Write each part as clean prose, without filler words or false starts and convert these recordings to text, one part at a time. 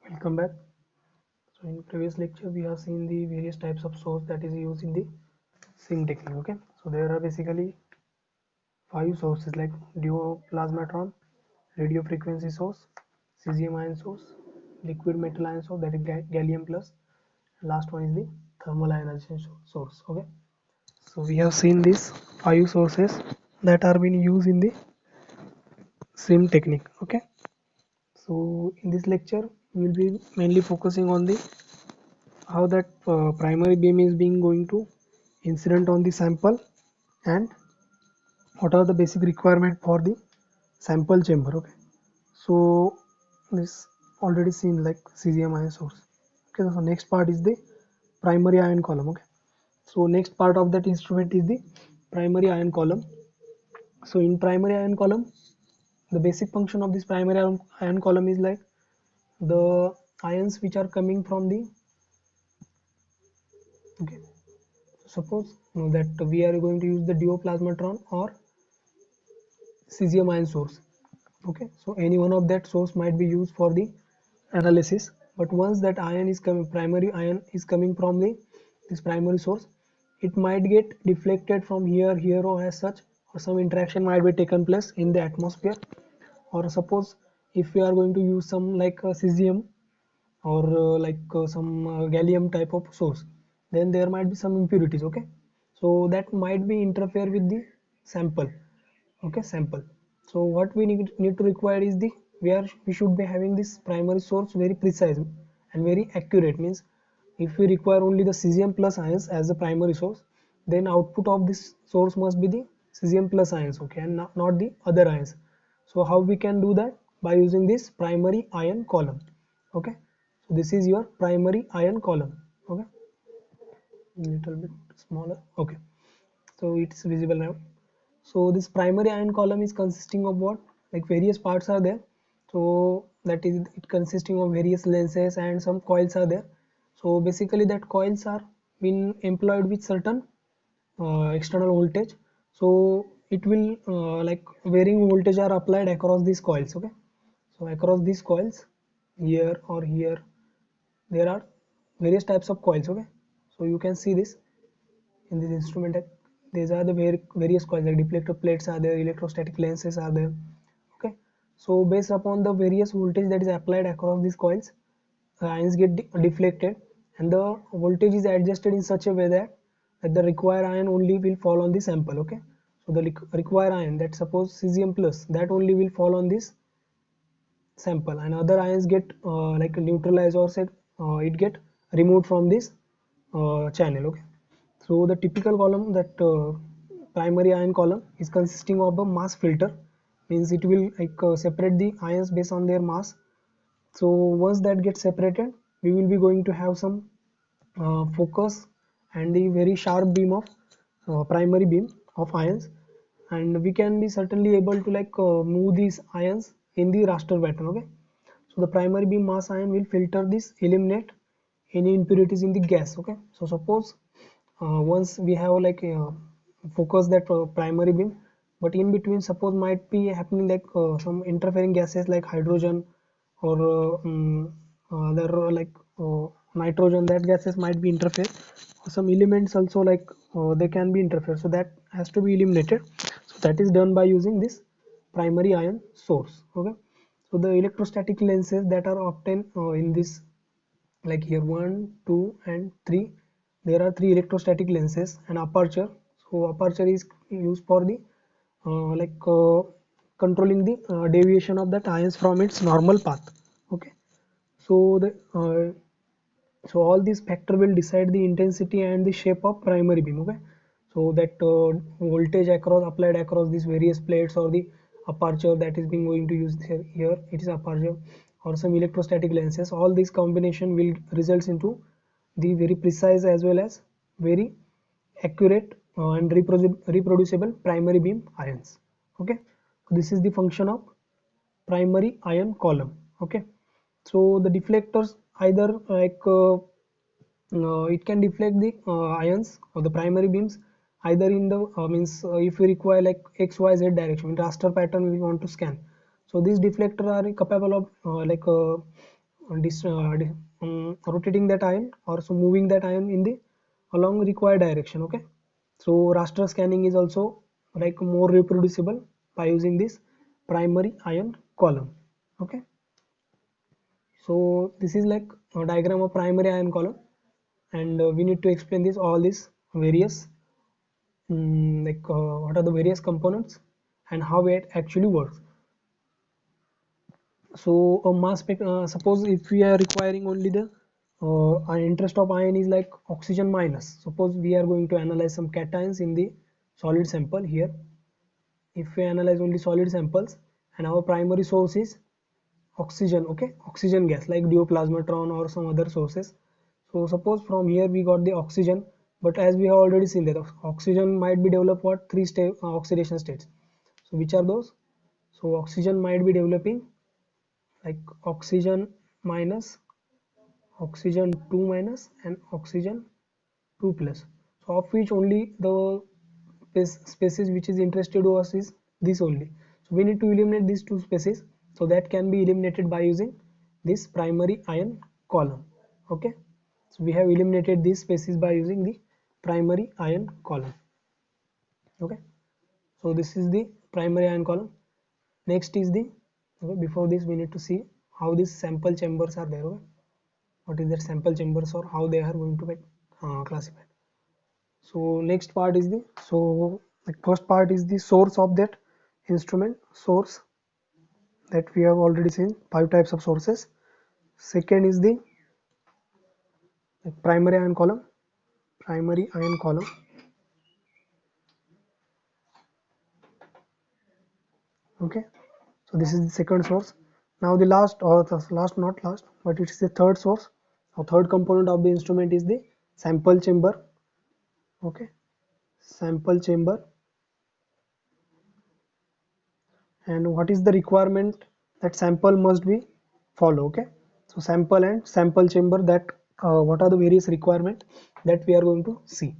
Welcome back. So in previous lecture we have seen the various types of source that is used in the SIM technique. Okay, so there are basically five sources like duoplasmatron, radio frequency source, cesium ion source, liquid metal ion source, that is gallium plus. Last one is the thermal ionization source. Okay, so we have seen these five sources that are being used in the SIM technique. Okay, so in this lecture we will be mainly focusing on the how that primary beam is being going to incident on the sample, and what are the basic requirement for the sample chamber. Okay, so this already seen like cesium ion source. Okay, so next part is the primary ion column. Okay, so next part of that instrument is the primary ion column. So in primary ion column, the basic function of this primary ion column is like the ions which are coming from the, okay, suppose that we are going to use the duoplasmatron or cesium ion source. Okay, so any one of that source might be used for the analysis, but once that ion is coming, primary ion is coming from the this primary source, it might get deflected from here or as such, or some interaction might be taken place in the atmosphere. Or suppose if we are going to use some like cesium or some gallium type of source, then there might be some impurities. Okay, so that might be interfere with the sample. Okay, sample. So what we need to require is the, we should be having this primary source very precise and very accurate. Means if we require only the cesium plus ions as the primary source, then output of this source must be the cesium plus ions. Okay, and not the other ions. So how we can do that? By using this primary ion column. Okay, so this is your primary ion column. Okay, little bit smaller. Okay, so it's visible now. So this primary ion column is consisting of what, like various parts are there. So that is it consisting of various lenses and some coils are there. So basically that coils are been employed with certain external voltage. So it will like varying voltage are applied across these coils. Okay, so across these coils, here or here, there are various types of coils. Okay, so you can see this in this instrument. These are the various coils, like deflector plates are there, electrostatic lenses are there. Okay, so based upon the various voltage that is applied across these coils, ions get deflected, and the voltage is adjusted in such a way that the required ion only will fall on the sample. Okay, so the required ion, that suppose cesium plus, that only will fall on this sample, and other ions get like neutralized, or said it get removed from this channel. Okay, so the typical column, that primary ion column, is consisting of a mass filter. Means it will like separate the ions based on their mass. So once that gets separated, we will be going to have some focus and the very sharp beam of primary beam of ions, and we can be certainly able to like move these ions in the raster pattern. Okay, so the primary beam mass ion will filter this, eliminate any impurities in the gas. Okay, so suppose once we have like focus that primary beam, but in between suppose might be happening like some interfering gases like hydrogen or there are like nitrogen, that gases might be interfere. Some elements also like they can be interfere, so that has to be eliminated. So that is done by using this primary ion source. Okay, so the electrostatic lenses that are obtained in this, like here 1, 2 and 3, there are 3 electrostatic lenses and aperture. So aperture is used for the controlling the deviation of that ions from its normal path. Okay, so the so all these factor will decide the intensity and the shape of primary beam. Okay, so that voltage across applied across these various plates, or the aperture that is being going to use here it is aperture, or some electrostatic lenses, all these combination will results into the very precise as well as very accurate and reproducible primary beam ions. Okay, so this is the function of primary ion column. Okay, so the deflectors either like it can deflect the ions or the primary beams either in the means if we require like xyz direction, in raster pattern we want to scan. So these deflectors are capable of rotating that ion or so moving that ion in the along required direction. Okay, so raster scanning is also like more reproducible by using this primary ion column. Okay, so this is like a diagram of primary ion column, and we need to explain this all these various what are the various components and how it actually works. So a mass spec suppose if we are requiring only the interest of ion is like oxygen minus. Suppose we are going to analyze some cations in the solid sample here. If we analyze only solid samples and our primary source is oxygen, okay, oxygen gas like dioplasmatron or some other sources. So suppose from here we got the oxygen, but as we have already seen that oxygen might be developed what three state oxidation states. So which are those? So oxygen might be developing like oxygen minus, oxygen 2 minus and oxygen 2 plus. So of which only the species which is interested to us is this only. So we need to eliminate these two species, so that can be eliminated by using this primary ion column. Okay, so we have eliminated these species by using the primary ion column. Okay, so this is the primary ion column. Next is the okay, before this we need to see how these sample chambers are there. Okay? What is that sample chambers or how they are going to be classified. So next part is the first part is the source of that instrument source, that we have already seen five types of sources. Second is the primary ion column, primary ion column. Okay, so this is the second source. Now the last, or the last, not last, but it is the third source or third component of the instrument is the sample chamber. Okay, sample chamber. And what is the requirement that sample must be follow. Okay, so sample and sample chamber, that what are the various requirement that we are going to see.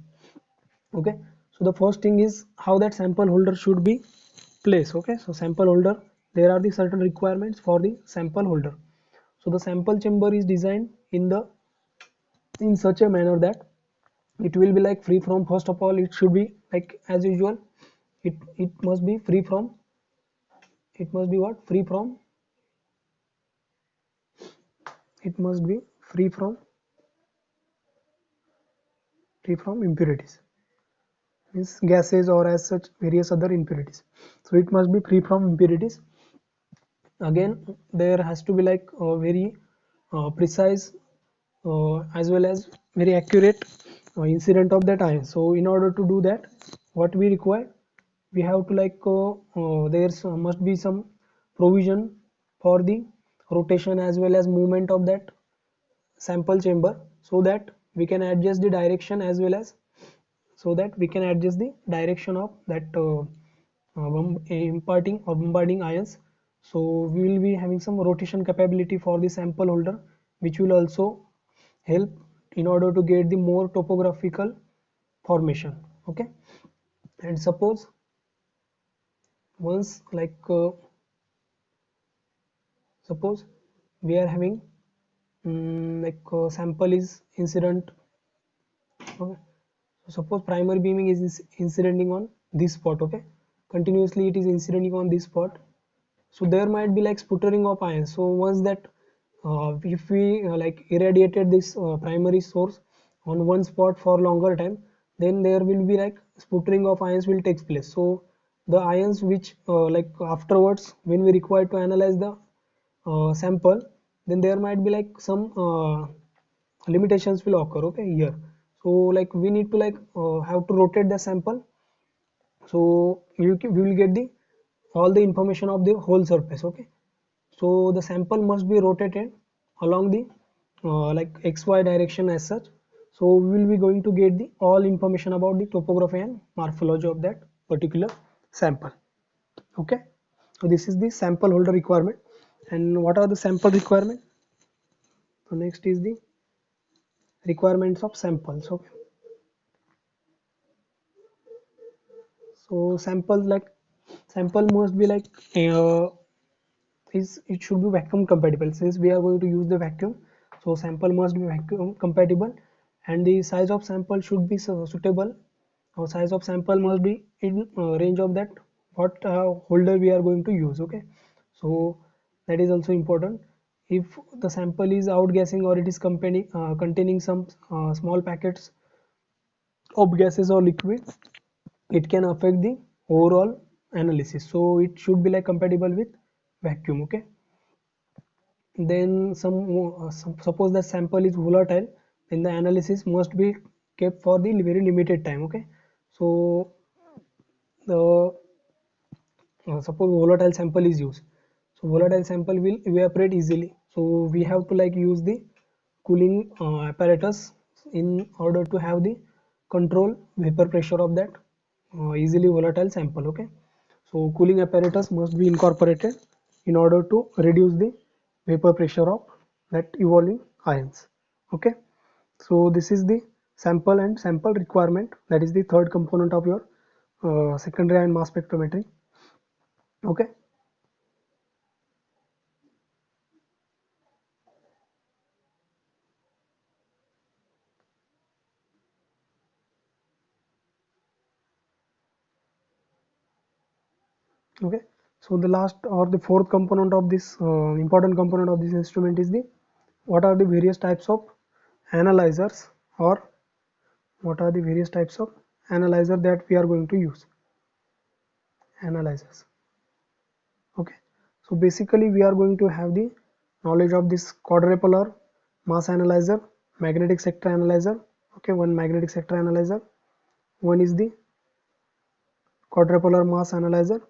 Okay, so the first thing is how that sample holder should be placed. Okay, so sample holder, there are the certain requirements for the sample holder. So the sample chamber is designed in such a manner that it will be like free from, first of all it should be like as usual, it must be free from, it must be what, free from, it must be free from impurities, means gases or as such various other impurities. So it must be free from impurities. Again, there has to be like a very precise as well as very accurate incident of that ion. So in order to do that, what we require, we have to like there's must be some provision for the rotation as well as movement of that sample chamber, so that we can adjust the direction as well as, so that we can adjust the direction of that imparting or bombarding ions. So we will be having some rotation capability for the sample holder, which will also help in order to get the more topographical formation. Okay, and suppose once suppose we are having sample is incident. Okay, so suppose primary beaming is incidenting on this spot. Okay, continuously it is incidenting on this spot, so there might be like sputtering of ions. So once that if we like irradiated this primary source on one spot for longer time, then there will be like sputtering of ions will take place. So the ions which like afterwards when we require to analyze the sample, then there might be like some limitations will occur. Okay, here, so like we need to like have to rotate the sample, so we will get the all the information of the whole surface. Okay, so the sample must be rotated along the like xy direction as such, so we will be going to get the all information about the topography and morphology of that particular sample. Okay, so this is the sample holder requirement. And what are the sample requirement? So next is the requirements of samples. Okay, so sample must be like uh, is it should be vacuum compatible. Since we are going to use the vacuum, so sample must be vacuum compatible, and the size of sample should be suitable. Our size of sample must be in range of that what holder we are going to use. Okay, so that is also important. If the sample is outgassing or it is containing some small packets of gases or liquid, it can affect the overall analysis. So it should be like compatible with vacuum. Okay, then suppose the sample is volatile, then the analysis must be kept for the very limited time. Okay, so the suppose volatile sample is used, so volatile sample will evaporate easily, so we have to like use the cooling apparatus in order to have the control vapor pressure of that easily volatile sample. Okay, so cooling apparatus must be incorporated in order to reduce the vapor pressure of that evolving ions. Okay, so this is the sample and sample requirement, that is the third component of your secondary ion mass spectrometry. Okay, okay, so the last or the fourth component of this important component of this instrument is the what are the various types of analyzers, or what are the various types of analyzer that we are going to use. Analyzers. Okay, so basically we are going to have the knowledge of this quadrupolar mass analyzer, magnetic sector analyzer. Okay, one magnetic sector analyzer, one is the quadrupolar mass analyzer,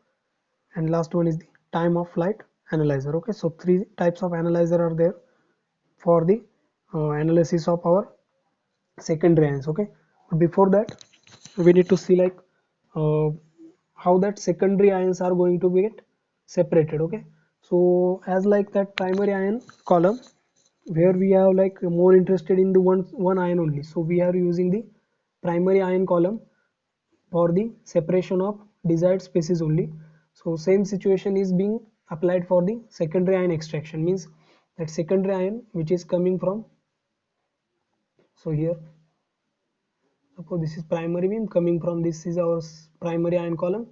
and last one is the time of flight analyzer. Okay, so three types of analyzer are there for the analysis of our secondary ions. Okay, but before that we need to see like uh, how that secondary ions are going to be get separated. Okay, so as like that primary ion column, where we are like more interested in the one ion only, so we are using the primary ion column for the separation of desired species only. So same situation is being applied for the secondary ion extraction, means that secondary ion which is coming from, so here suppose this is primary beam coming from, this is our primary ion column.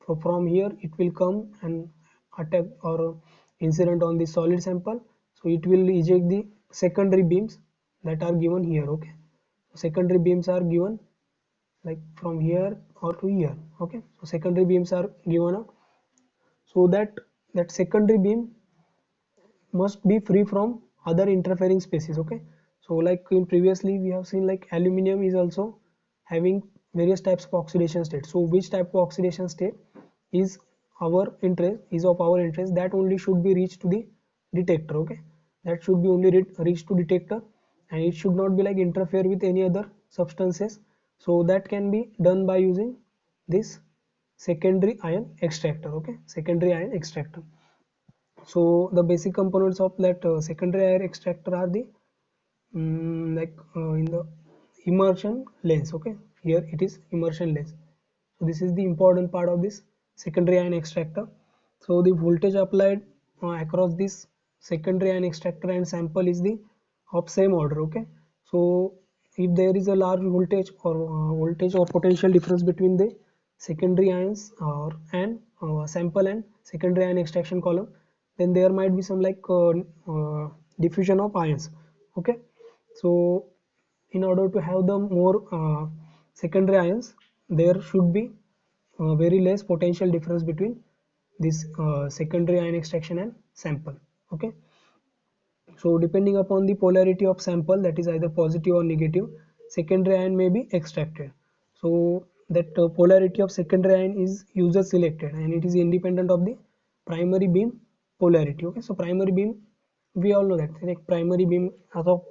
So from here it will come and attack or incident on the solid sample, so it will eject the secondary beams that are given here. Okay, secondary beams are given like from here or to here. Okay, so secondary beams are given up, so that secondary beam must be free from other interfering species. Okay, so like in previously we have seen like aluminum is also having various types of oxidation state. So which type of oxidation state is of our interest, that only should be reached to the detector. Okay, that should be only reached to detector, and it should not be like interfere with any other substances. So that can be done by using this secondary ion extractor. Okay, secondary ion extractor. So the basic components of that secondary ion extractor are the like in the immersion lens. Okay, here it is immersion lens. So this is the important part of this secondary ion extractor. So the voltage applied across this secondary ion extractor and sample is the of same order. Okay, so if there is a large voltage or potential difference between the secondary ions or and sample and secondary ion extraction column, then there might be some like diffusion of ions. Okay, so in order to have the more secondary ions, there should be very less potential difference between this secondary ion extraction and sample. Okay, so depending upon the polarity of sample, that is either positive or negative, secondary ion may be extracted. So that polarity of secondary ion is user selected, and it is independent of the primary beam polarity. Okay, so primary beam, we all know that like primary beam as of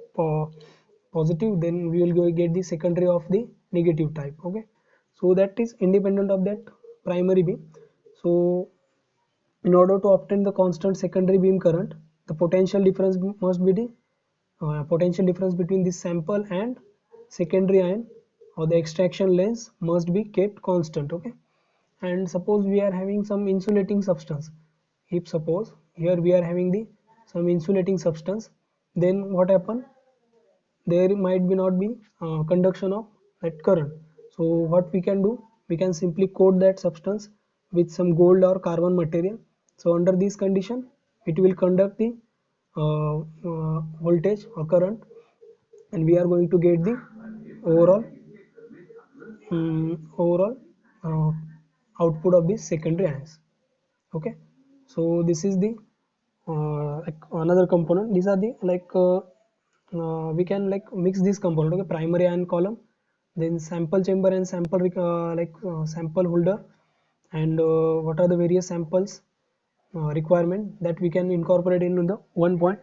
positive, then we will go get the secondary of the negative type. Okay, so that is independent of that primary beam. So in order to obtain the constant secondary beam current, the potential difference must be the potential difference between this sample and secondary ion or the extraction lens must be kept constant. Okay, and suppose we are having some insulating substance, if suppose here we are having the some insulating substance, then what happen, there might be not be conduction of that current. So what we can do, we can simply coat that substance with some gold or carbon material. So under this condition it will conduct the voltage or current, and we are going to get the overall overall uh, output of the secondary ions. Okay, so this is the like another component. These are the like we can like mix this component. Okay, primary ion column, then sample chamber and sample sample holder, and what are the various samples requirement that we can incorporate into the one point.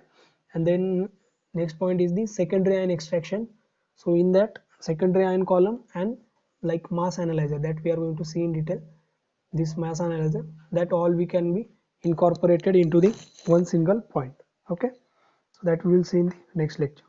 And then next point is the secondary ion extraction. So in that secondary ion column and like mass analyzer that we are going to see in detail, this mass analyzer, that all we can be incorporated into the one single point. Okay, so that we will see in the next lecture.